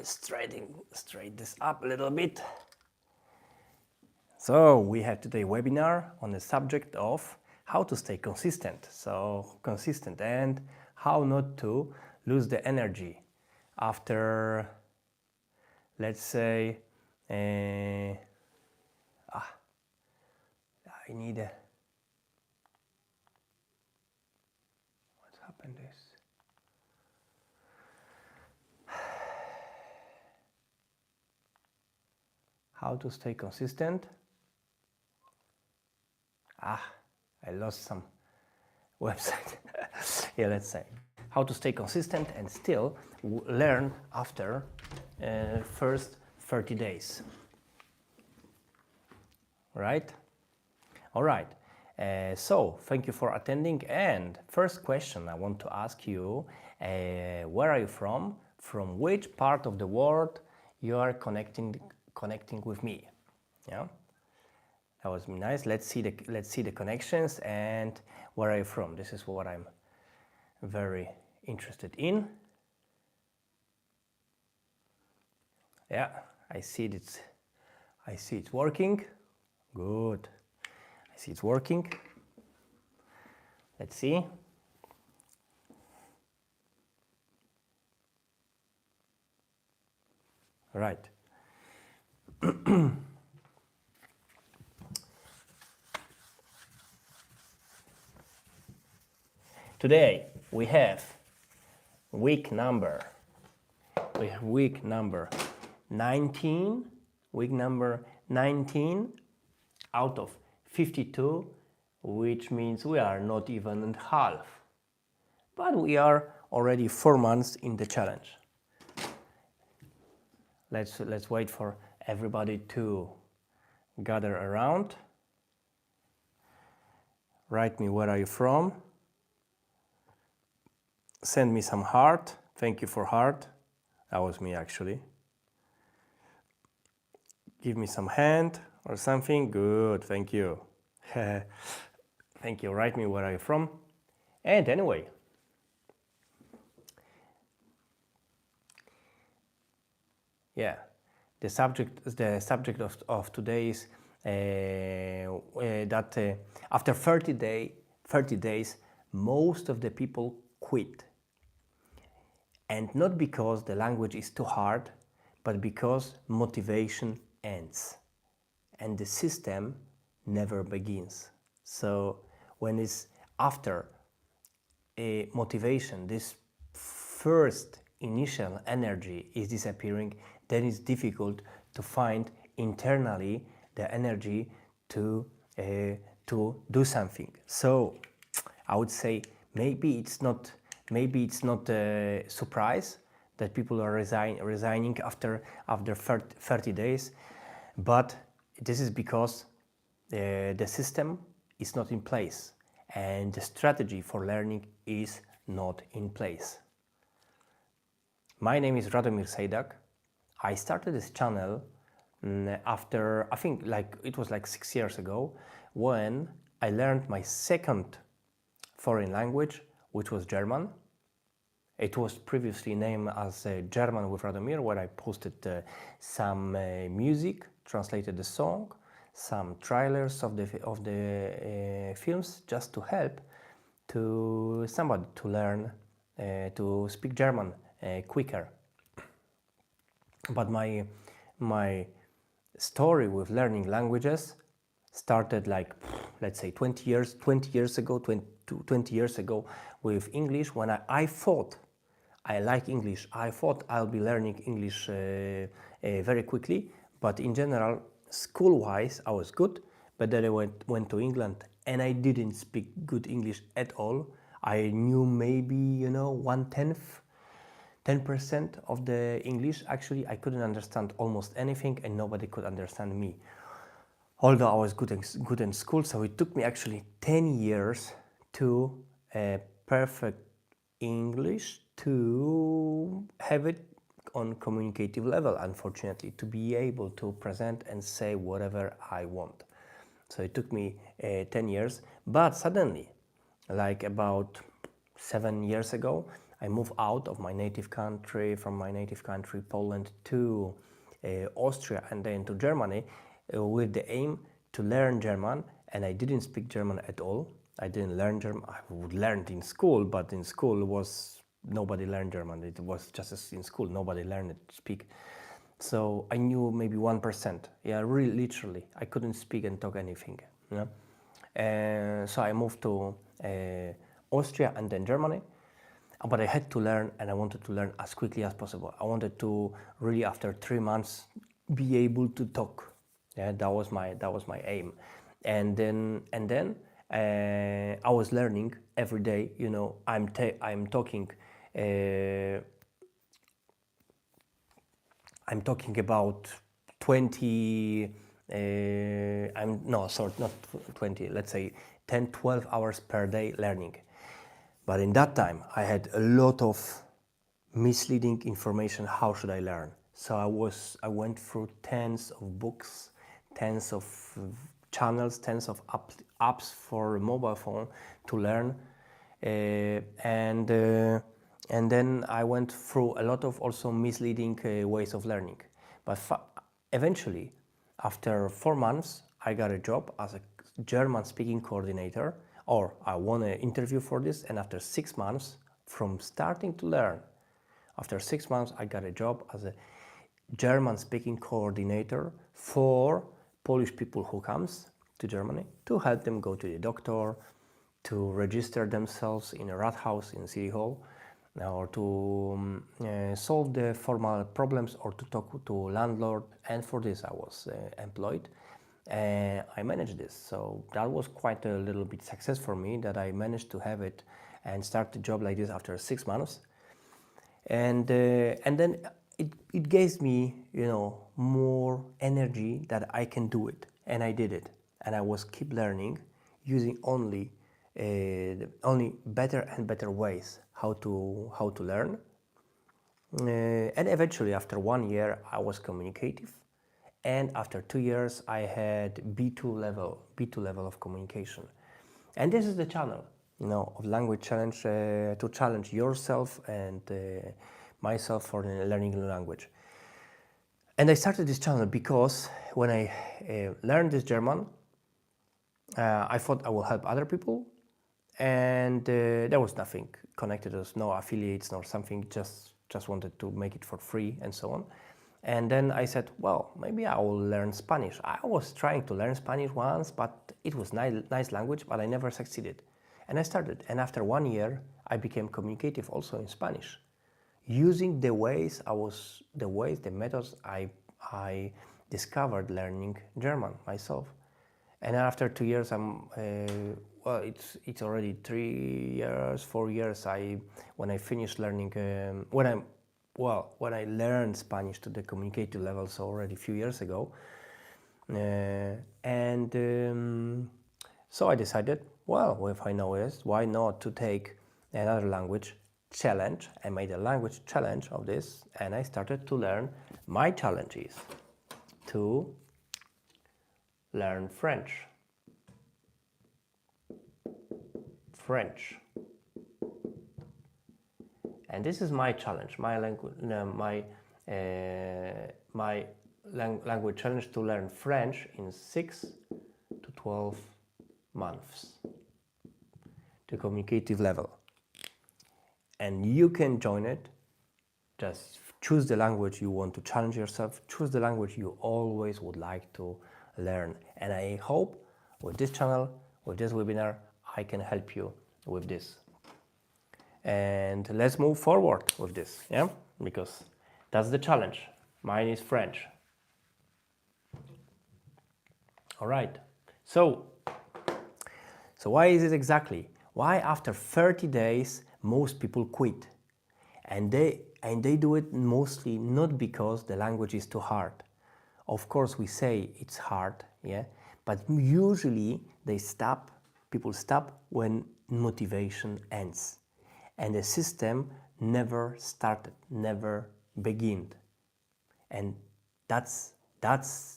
straight this up a little bit. So we have today a webinar on the subject of how to stay consistent. So consistent and how not to lose the energy after, let's say, I need a, what's happened is, how to stay consistent. I lost some website. Yeah, let's say how to stay consistent and still learn after first 30 days. Right? All right. So thank you for attending. And first question I want to ask you: where are you from? From which part of the world you are connecting with me? Yeah. That was nice. Let's see the connections and where are you from? This is what I'm very interested in. Yeah, I see it's working. Good. I see it's working. Let's see. Right. Today we have week number 19, week number 19 out of 52, which means we are not even in half, but we are already 4 months in the challenge. Let's wait for everybody to gather around. Write me where are you from. Send me some heart. Thank you for heart. That was me actually. Give me some hand or something. Good, thank you. Thank you. Write me where are you from. And anyway, yeah, the subject of today is that after 30 days, most of the people quit. And not because the language is too hard, but because motivation ends and the system never begins. So when it's after a motivation, this first initial energy is disappearing, then it's difficult to find internally the energy to do something. So I would say maybe it's not a surprise that people are resigning after 30 days, but this is because the system is not in place and the strategy for learning is not in place. My name is Radomir Sejdak. I started this channel after, I think it was 6 years ago, when I learned my second foreign language, which was German. It was previously named as German with Radomir, where I posted some music, translated the song, some trailers of the films, just to help to somebody to learn to speak German quicker. But my story with learning languages started let's say 20 years ago with English, when I thought I like English. I thought I'll be learning English very quickly, but in general, school-wise, I was good. But then I went to England and I didn't speak good English at all. I knew maybe 10% of the English. Actually, I couldn't understand almost anything, and nobody could understand me. Although I was good in school, so it took me actually 10 years to perfect English, to have it on communicative level, unfortunately, to be able to present and say whatever I want. So it took me 10 years, but suddenly, about 7 years ago, I moved out of my native country, from my native country, Poland, to Austria and then to Germany with the aim to learn German, and I didn't speak German at all. I didn't learn German. I would learn it in school, but in school nobody learned German. It was just as in school, nobody learned it to speak. So I knew maybe 1%. Yeah, really, literally, I couldn't speak and talk anything. You know? So I moved to Austria and then Germany. But I had to learn, and I wanted to learn as quickly as possible. I wanted to really, after 3 months, be able to talk. Yeah, that was my aim. And then I was learning every day. You know, I'm talking. I'm talking about 20. Sorry, not 20. Let's say 10, 12 hours per day learning. But in that time, I had a lot of misleading information. How should I learn? So I went through tens of books, tens of channels, tens of apps for a mobile phone to learn, and then I went through a lot of also misleading ways of learning. But eventually, after 4 months, I got a job as a German-speaking coordinator, or I won an interview for this, and after 6 months from starting to learn, after 6 months I got a job as a German-speaking coordinator for Polish people who comes to Germany to help them go to the doctor, to register themselves in a Rathaus in City Hall, or to solve the formal problems or to talk to landlord. And for this I was employed. I managed this, so that was quite a little bit success for me, that I managed to have it and start the job like this after 6 months, and then it gave me, you know, more energy that I can do it, and I did it, and I was keep learning, using only better and better ways how to learn, and eventually after 1 year I was communicative. And after 2 years, I had B2 level of communication. And this is the channel, you know, of Language Challenge, to challenge yourself and myself for learning a new language. And I started this channel because when I learned this German, I thought I will help other people, and there was nothing connected. There was no affiliates nor something. Just wanted to make it for free and so on. And then I said, well, maybe I will learn Spanish. I was trying to learn Spanish once, but it was nice language, but I never succeeded. And I started, and after 1 year, I became communicative also in Spanish, using the methods I discovered learning German myself. And after 2 years, it's already 3 years, 4 years. When I finished learning, when I learned Spanish to the communicative level, so already a few years ago, so I decided, well, if I know this, why not to take another language challenge? I made a language challenge of this, and I started to learn. My challenge is to learn French. And this is my challenge, my language challenge, to learn French in 6 to 12 months, to communicative level. And you can join it. Just choose the language you want to challenge yourself. Choose the language you always would like to learn. And I hope with this channel, with this webinar, I can help you with this. And let's move forward with this, yeah? Because that's the challenge. Mine is French. All right. So why is it exactly? Why after 30 days most people quit? And they do it mostly not because the language is too hard. Of course, we say it's hard, yeah? But usually people stop when motivation ends. And the system never started, never began. And that's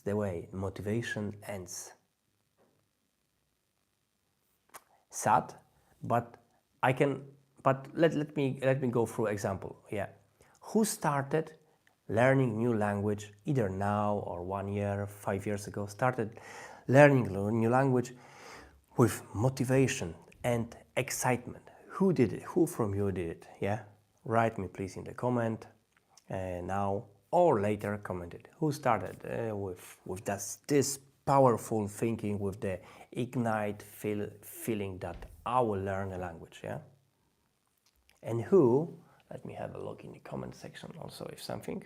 the way motivation ends. Sad, but I can but let me go through example. Yeah, who started learning new language either now or 1 year, 5 years ago? Started learning new language with motivation and excitement. Who did it? Who from you did it? Yeah, write me please in the comment now or later. Comment it. Who started with this powerful thinking, with the ignite feeling that I will learn a language? Yeah. And who, let me have a look in the comment section also if something,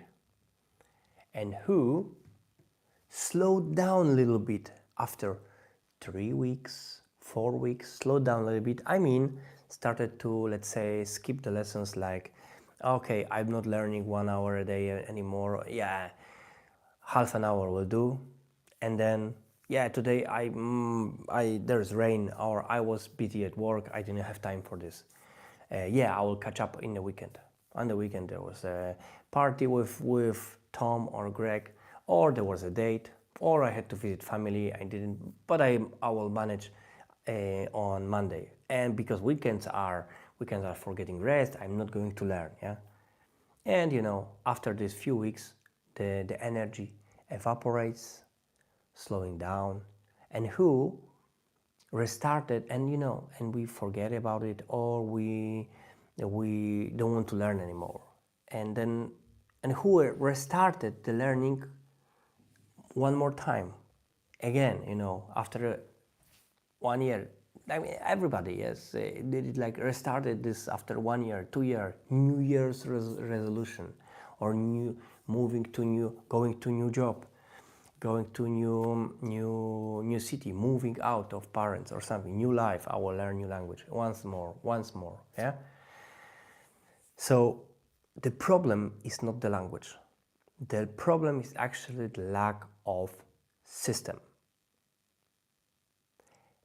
and who slowed down a little bit after 3 weeks, 4 weeks, slowed down a little bit. I mean, started to, let's say, skip the lessons, like, okay, I'm not learning 1 hour a day anymore. Yeah, half an hour will do. And then, yeah, today there's rain, or I was busy at work, I didn't have time for this. Yeah, I will catch up in the weekend. On the weekend there was a party with Tom or Greg, or there was a date, or I had to visit family. I didn't, but I will manage on Monday. And because weekends are for getting rest, I'm not going to learn. Yeah, and after these few weeks, the energy evaporates, slowing down, and who restarted, and and we forget about it, or we don't want to learn anymore, and then and who restarted the learning one more time again, after 1 year. I mean, everybody, yes, did it, like restarted this after 1 year, 2 year, New Year's resolution, or moving to going to new job, going to new city, moving out of parents or something, new life. I will learn new language once more. Yeah. So the problem is not the language. The problem is actually the lack of system.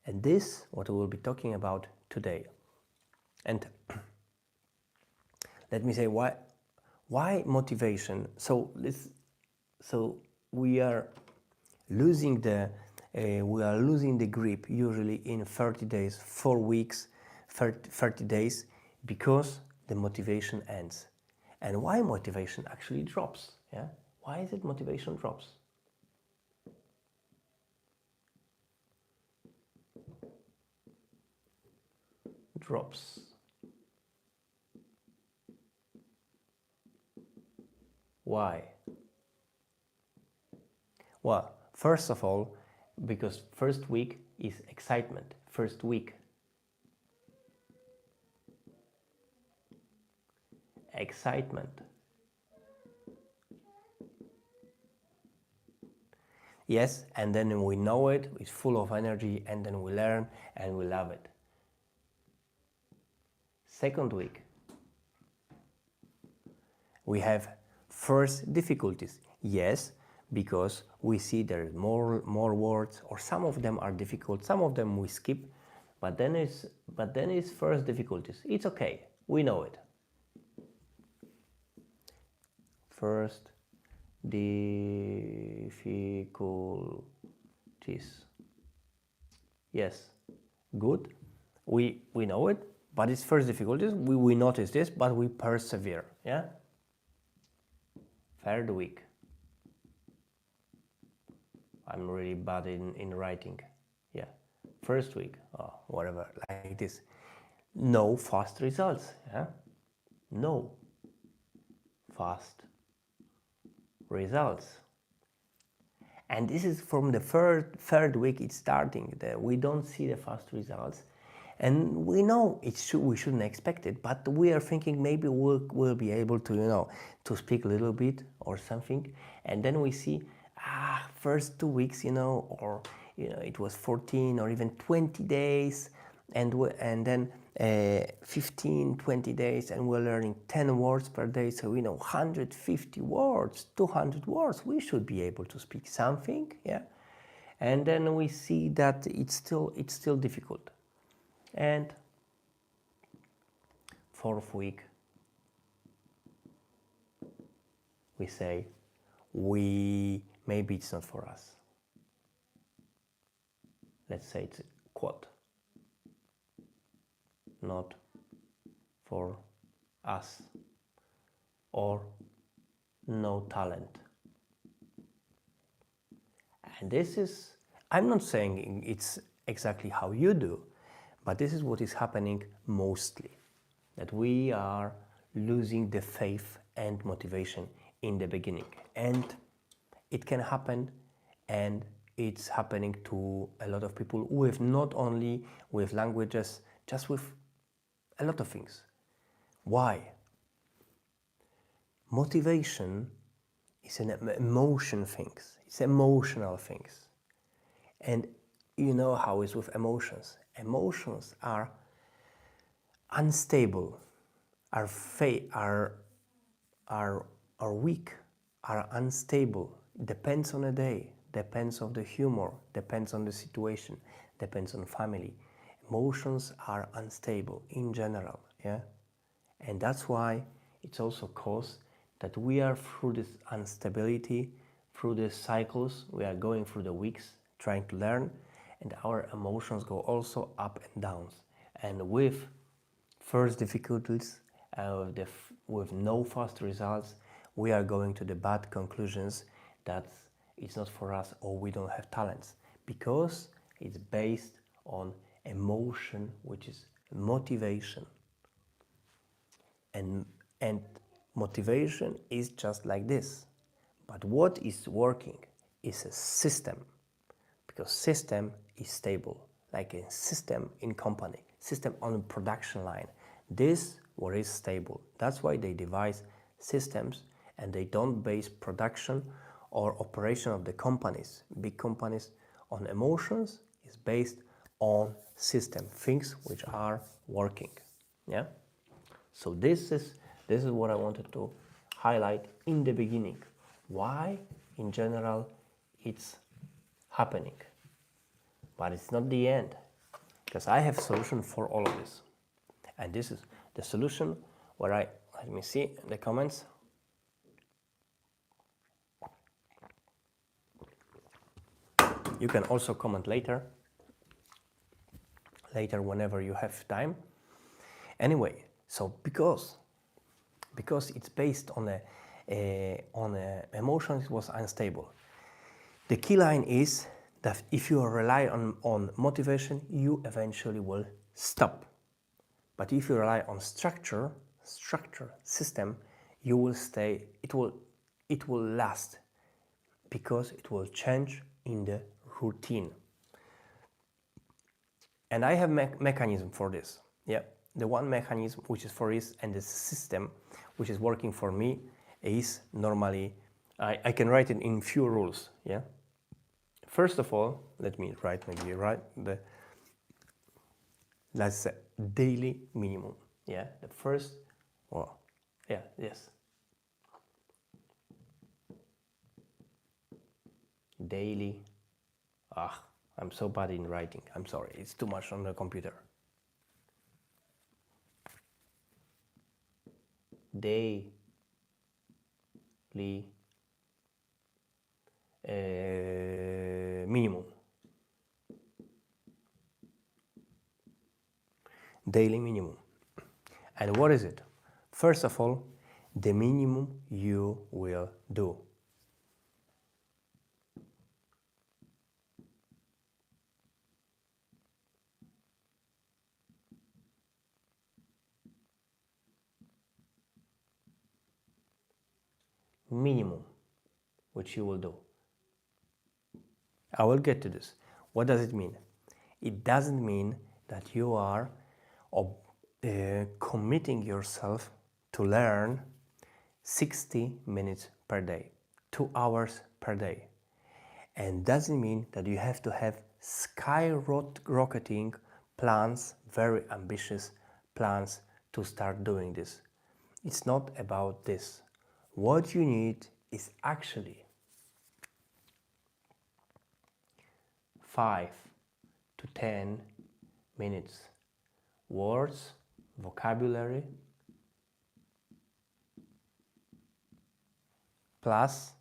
And this what we will be talking about today. And let me say why motivation. So we are losing the grip usually in 30 days, 4 weeks, 30 days, because the motivation ends. And why motivation actually drops? Yeah, why is it motivation drops? Drops. Why? Well, first of all, because first week is excitement. First week. Excitement. Yes, and then we know it, it's full of energy, and then we learn and we love it. Second week, we have first difficulties. Yes, because we see there are more words, or some of them are difficult, some of them we skip, but then it's first difficulties. It's okay, we know it. First difficulties. Yes, good. We know it, but it's first difficulties. We notice this, but we persevere. Yeah. Third week. I'm really bad in writing. Yeah. First week, whatever, like this. No fast results. Yeah. No fast results. And this is from the third week it's starting. We don't see the fast results, and we know we shouldn't expect it, but we are thinking maybe we'll be able to to speak a little bit or something, and then we see first 2 weeks, or it was 14 or even 20 days, and then 15, 20 days, and we're learning 10 words per day, so 150 words, 200 words, we should be able to speak something. Yeah. And then we see that it's still difficult. And fourth week, we say maybe it's not for us. Let's say it's a quote, not for us, or no talent. And this is, I'm not saying it's exactly how you do, but this is what is happening mostly, that we are losing the faith and motivation in the beginning. And it can happen, and it's happening to a lot of people with not only with languages, just with a lot of things. Why? Motivation is an emotion things. It's emotional things. And you know how it's with emotions. Emotions are unstable, are weak, are unstable. Depends on a day, depends on the humor, depends on the situation, depends on family. Emotions are unstable in general, yeah? And that's why it's also caused that we are through this instability, through the cycles, we are going through the weeks trying to learn, and our emotions go also up and down. And with first difficulties, with no fast results, we are going to the bad conclusions that it's not for us or we don't have talents, because it's based on emotion, which is motivation. And motivation is just like this. But what is working is a system, because system is stable, like a system in company, system on a production line. This what is stable. That's why they devise systems, and they don't base production or operation of the companies, big companies, on emotions. Is based on system, things which are working. Yeah. So this is what I wanted to highlight in the beginning. Why, in general, it's happening. But it's not the end, because I have a solution for all of this. And this is the solution where let me see the comments. You can also comment later whenever you have time. Anyway, so because it's based on emotions, it was unstable. The key line is that if you rely on motivation, you eventually will stop. But if you rely on structure, system, you will stay. It will last, because it will change in the routine. And I have mechanism for this. Yeah, the one mechanism which is for this, and the system which is working for me is normally, I can write it in few rules. Yeah. First of all, let me write let's say daily minimum. Yeah, the first, well, yeah, yes. Daily, I'm so bad in writing. I'm sorry, it's too much on the computer. Daily minimum. Daily minimum. And what is it? First of all, the minimum you will do. Minimum which you will do. I will get to this. What does it mean? It doesn't mean that you are committing yourself to learn 60 minutes per day, 2 hours per day. And doesn't mean that you have to have skyrocketing plans, very ambitious plans to start doing this. It's not about this. What you need is actually 5 to 10 minutes. Words, vocabulary, plus,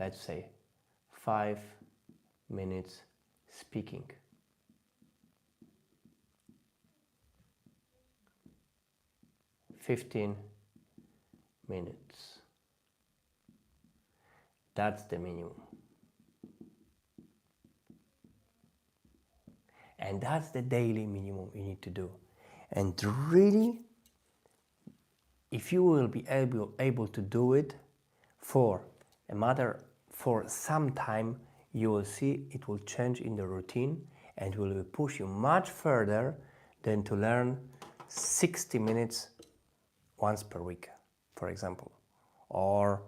let's say, 5 minutes speaking. 15 minutes. That's the minimum. And that's the daily minimum you need to do. And really, if you will be able to do it for some time, you will see it will change in the routine and will push you much further than to learn 60 minutes once per week, for example, or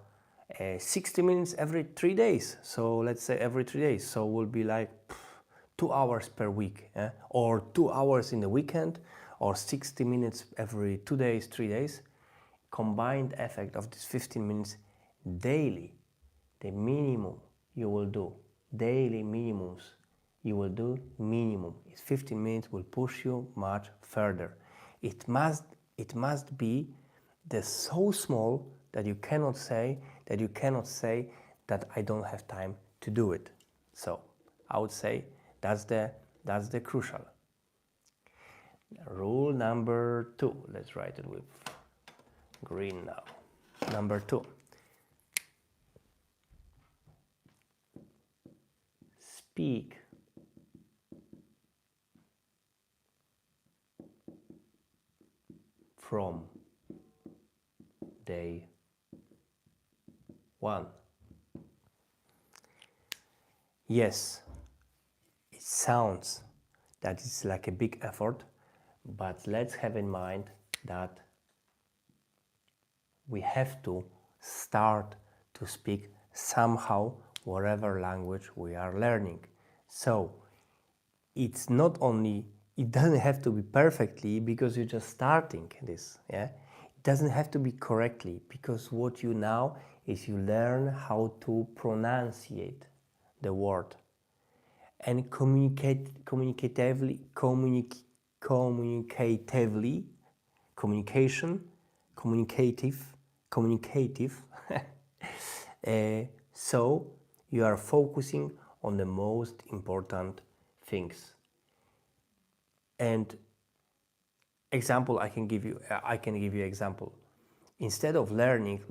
60 minutes every 3 days. So let's say every 3 days, so will be like 2 hours per week, or 2 hours in the weekend, or 60 minutes every 2 days, 3 days. Combined effect of this 15 minutes daily, the minimum you will do, daily minimums you will do, minimum is 15 minutes, will push you much further. It must be so small that you cannot say that I don't have time to do it. So I would say that's the crucial. Rule number 2, let's write it with green now. Number 2. Speak from day 1. Yes, it sounds that it's like a big effort, but let's have in mind that we have to start to speak somehow whatever language we are learning. So it doesn't have to be perfectly because you're just starting this. It doesn't have to be correctly because what you now is you learn how to pronunciate the word and communicative, so you are focusing on the most important things. And example, I can give you example. Instead of learning,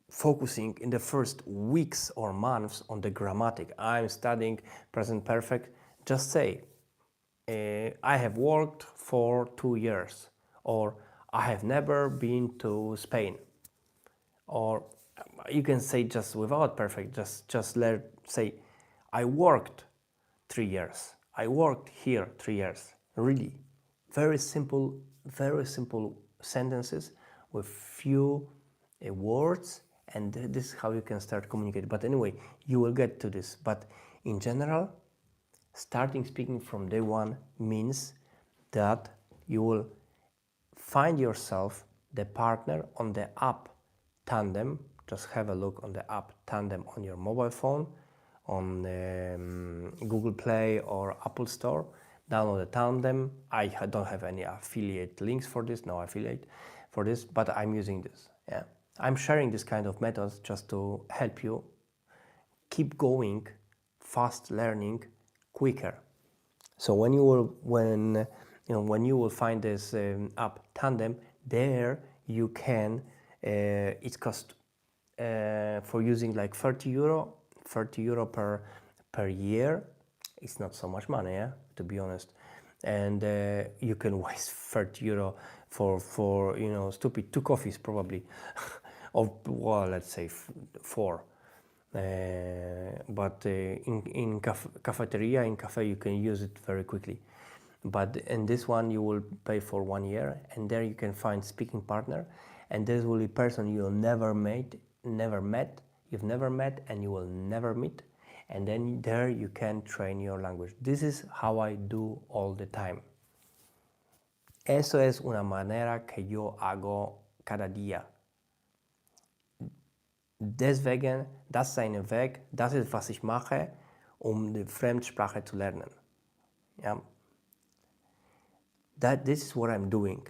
focusing in the first weeks or months on the grammatic, I'm studying present perfect, just say, I have worked for 2 years, or I have never been to Spain, or you can say just without perfect, just say, I worked 3 years, I worked here 3 years. Really, very simple sentences with few words, and this is how you can start communicating. But anyway, you will get to this. But in general, starting speaking from day 1 means that you will find yourself the partner on the app Tandem. Just have a look on the app Tandem on your mobile phone, on Google Play or Apple Store. Download the Tandem. I don't have any affiliate links for this, no affiliate for this, but I'm using this. I'm sharing this kind of methods just to help you keep going, fast learning, quicker. So when you will find this app Tandem, there you can. It's cost for using like 30 euro per year. It's not so much money, to be honest. And you can waste 30 euro for stupid 2 coffees probably, or well, let's say 4. But in cafeteria, in cafe, you can use it very quickly. But in this one, you will pay for 1 year, and there you can find speaking partner, and this will be person you've never met, and you will never meet, and then there you can train your language. This is how I do all the time. Eso es una manera que yo hago cada día. Deswegen, das ist ein Weg, das ist, was ich mache, die Fremdsprache zu lernen. This is what I'm doing,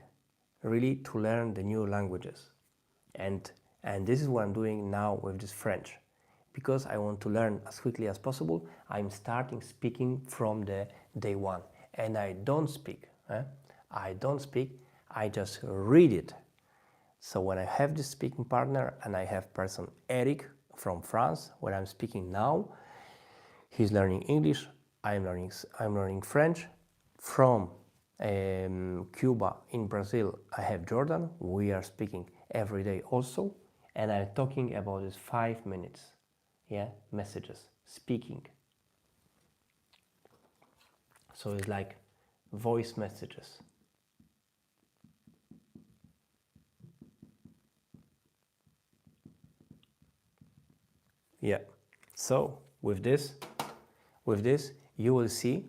really, to learn the new languages. And this is what I'm doing now with this French. Because I want to learn as quickly as possible, I'm starting speaking from the day 1. And I don't speak. I just read it. So when I have this speaking partner and I have person Eric from France, where I'm speaking now, he's learning English, I'm learning French. From Cuba in Brazil, I have Jordan. We are speaking every day also, and I'm talking about this 5 minutes, messages, speaking. So it's like voice messages. Yeah. So with this, you will see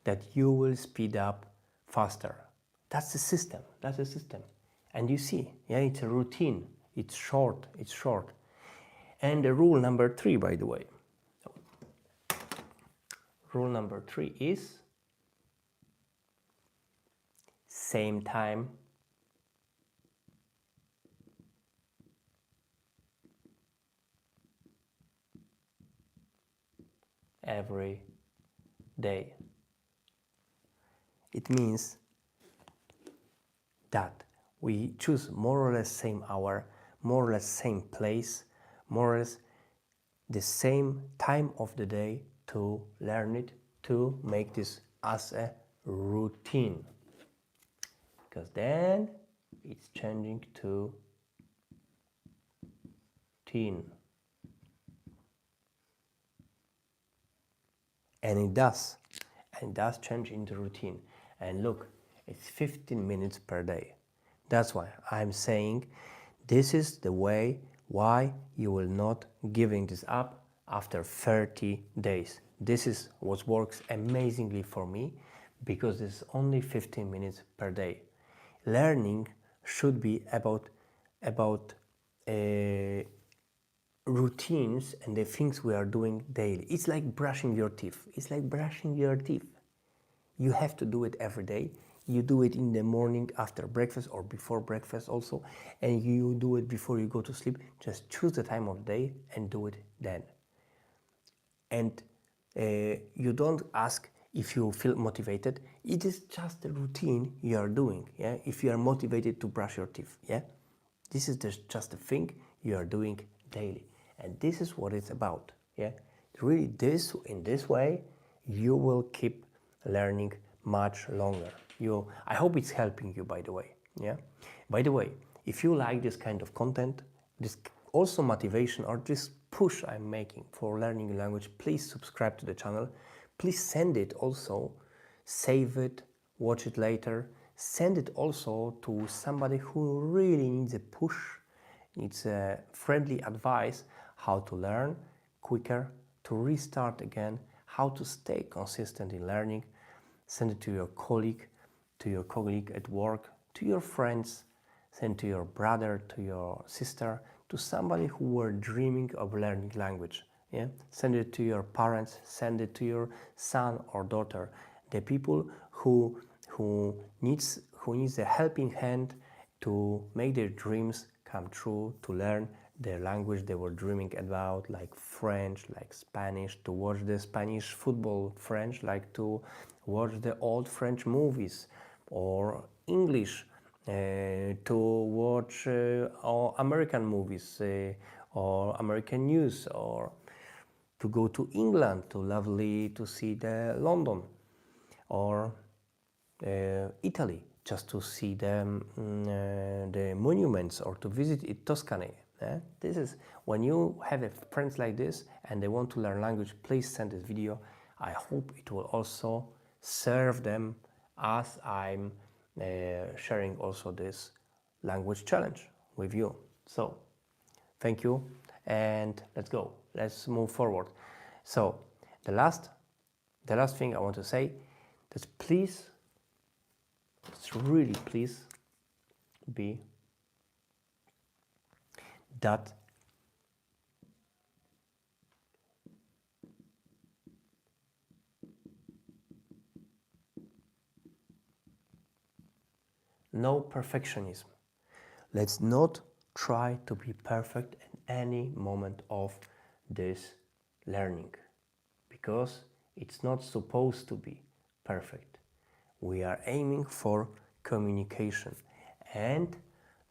that you will speed up faster. That's the system. That's the system. And you see, it's a routine. It's short. It's short. And the rule number 3, by the way. Rule number 3 is same time every day. It means that we choose more or less same hour, more or less same place, more or less the same time of the day to learn it, to make this as a routine. Because then it's changing to teen. And it does change into routine. And look, it's 15 minutes per day. That's why I'm saying this is the way why you will not giving this up after 30 days. This is what works amazingly for me, because it's only 15 minutes per day. Learning should be about routines and the things we are doing daily. It's like brushing your teeth. It's like brushing your teeth. You have to do it every day. You do it in the morning after breakfast or before breakfast also, and you do it before you go to sleep. Just choose the time of day and do it then. And you don't ask if you feel motivated. It is just a routine you are doing. If you are motivated to brush your teeth, this is just a thing you are doing daily, and this is what it's about. Really, in this way you will keep learning much longer. I hope it's helping you, by the way. By the way, if you like this kind of content, this also motivation or this push I'm making for learning a language, please subscribe to the channel. Please send it also, save it, watch it later. Send it also to somebody who really needs a push, needs a friendly advice how to learn quicker, to restart again, how to stay consistent in learning. Send it to your colleague at work, to your friends, send to your brother, to your sister, to somebody who were dreaming of learning language. Send it to your parents, send it to your son or daughter, the people who needs a helping hand to make their dreams come true, to learn the language they were dreaming about, like French, like Spanish, to watch the Spanish football, French, like to watch the old French movies, or English, to watch American movies, or American news, or to go to England, to see the London, or Italy, just to see the monuments, or to visit Tuscany. This is when you have friends like this and they want to learn language, please send this video. I hope it will also serve them as I'm sharing also this language challenge with you. So thank you, and let's go. Let's move forward. So the last thing I want to say is please, really please be that no perfectionism. Let's not try to be perfect at any moment of this learning, because it's not supposed to be perfect. We are aiming for communication. And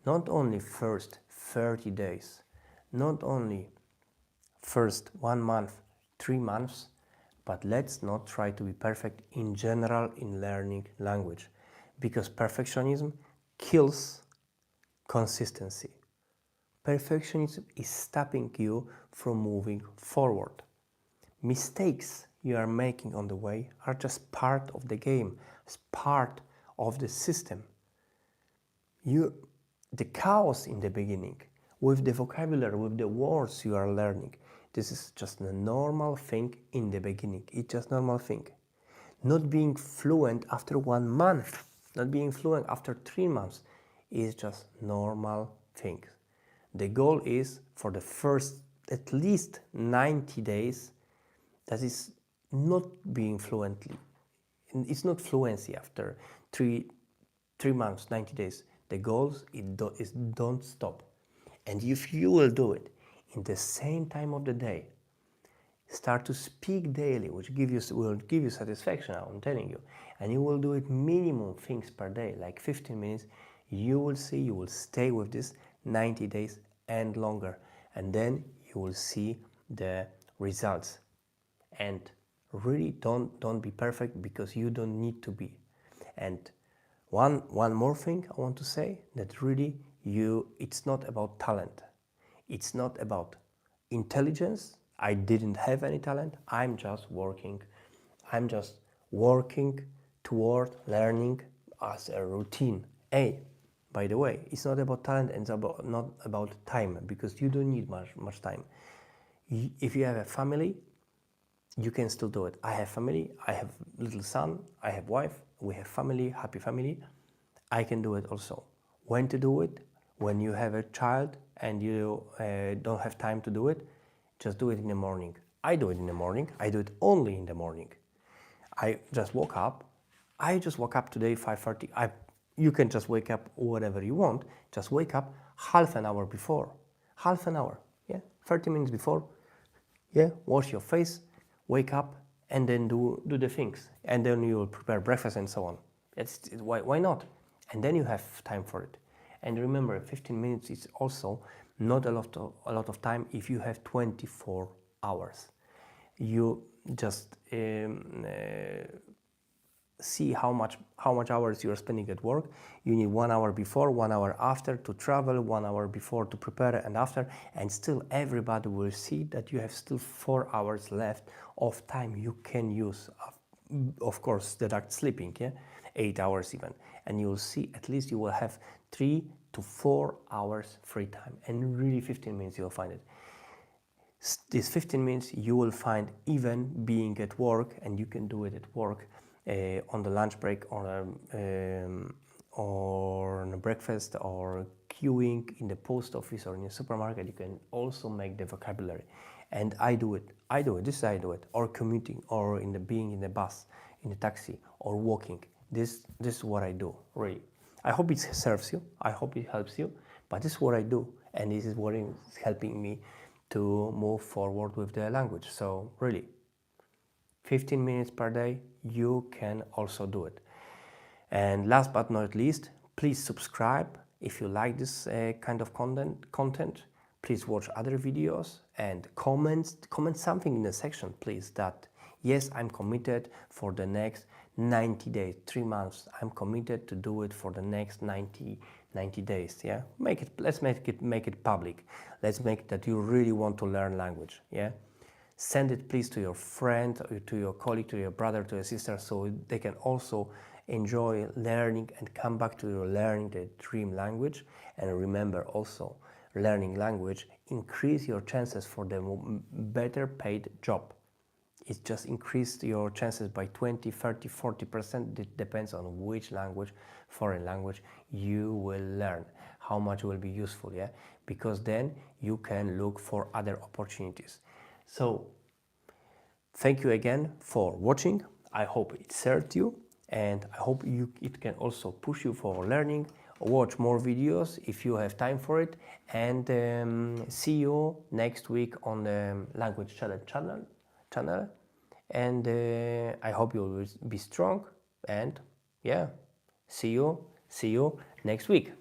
not only first 30 days, not only first 1 month, 3 months, but let's not try to be perfect in general in learning language, because perfectionism kills consistency. Perfectionism is stopping you from moving forward. Mistakes you are making on the way are just part of the game, it's part of the system. The chaos in the beginning, with the vocabulary, with the words you are learning, this is just a normal thing in the beginning. It's just normal thing. Not being fluent after 1 month, not being fluent after 3 months is just normal thing. The goal is for the first at least 90 days, that is not being fluently. It's not fluency after three months, 90 days. The goal is don't stop. And if you will do it in the same time of the day, start to speak daily, which will give you satisfaction, I'm telling you, and you will do it minimum things per day, like 15 minutes, you will see, you will stay with this 90 days and longer, and then you will see the results. And really don't be perfect, because you don't need to be. And one more thing I want to say, that really it's not about talent, it's not about intelligence. I didn't have any talent. I'm just working toward learning as a routine. By the way, it's not about talent, and it's not about time, because you don't need much time. If you have a family, you can still do it. I have family, I have little son, I have wife, we have family, happy family. I can do it also. When to do it? When you have a child and you don't have time to do it, just do it in the morning. I do it in the morning. I do it only in the morning. I just woke up. I just woke up today 5:30. You can just wake up whatever you want. Just wake up half an hour before. Half an hour, yeah, 30 minutes before. Yeah, wash your face, wake up, and then do the things. And then you will prepare breakfast and so on. Why not? And then you have time for it. And remember, 15 minutes is also not a lot of time if you have 24 hours. You just see how much hours you are spending at work. You need 1 hour before, 1 hour after to travel, 1 hour before to prepare and after, and still everybody will see that you have still 4 hours left of time you can use. Of course, deduct sleeping, yeah, 8 hours even, and you will see at least you will have 3 to 4 hours free time, and really 15 minutes you'll find it. These 15 minutes you will find even being at work, and you can do it at work, on the lunch break, or on a breakfast, or queuing in the post office or in the supermarket. You can also make the vocabulary. And I do it, this I do it, or commuting, or being in the bus, in the taxi, or walking. This is what I do, really. I hope it serves you, I hope it helps you, but this is what I do, and this is what is helping me to move forward with the language. So really, 15 minutes per day, you can also do it. And last but not least, please subscribe if you like this kind of content. Please watch other videos, and comment something in the section, please, that yes, I'm committed for the next 90 days, 3 months. I'm committed to do it for the next 90 days. Yeah, let's make it public. Let's make it that you really want to learn language. Yeah. Send it please to your friend, or to your colleague, to your brother, to your sister, so they can also enjoy learning and come back to your learning the dream language. And remember also, learning language increase your chances for the better paid job. It just increased your chances by 20, 30, 40%. It depends on which language, foreign language, you will learn, how much will be useful, yeah? Because then you can look for other opportunities. So, thank you again for watching. I hope it served you, and I hope it can also push you for learning. Watch more videos if you have time for it, and see you next week on the Language Challenge channel. And I hope you will be strong, and yeah, see you See you next week.